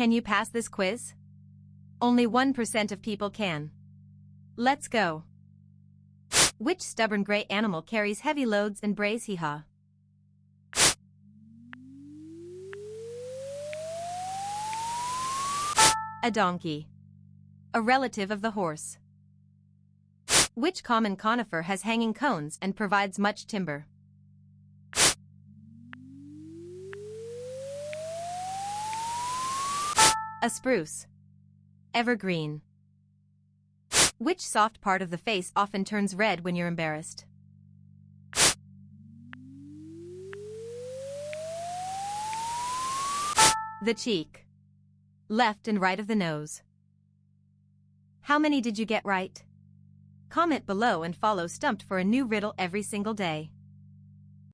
Can you pass this quiz? Only 1% of people can. Let's go. Which stubborn gray animal carries heavy loads and brays hee-haw? A donkey. A relative of the horse. Which common conifer has hanging cones and provides much timber? A spruce. Evergreen. Which soft part of the face often turns red when you're embarrassed? The cheek. Left and right of the nose. How many did you get right? Comment below and follow Stumped for a new riddle every single day.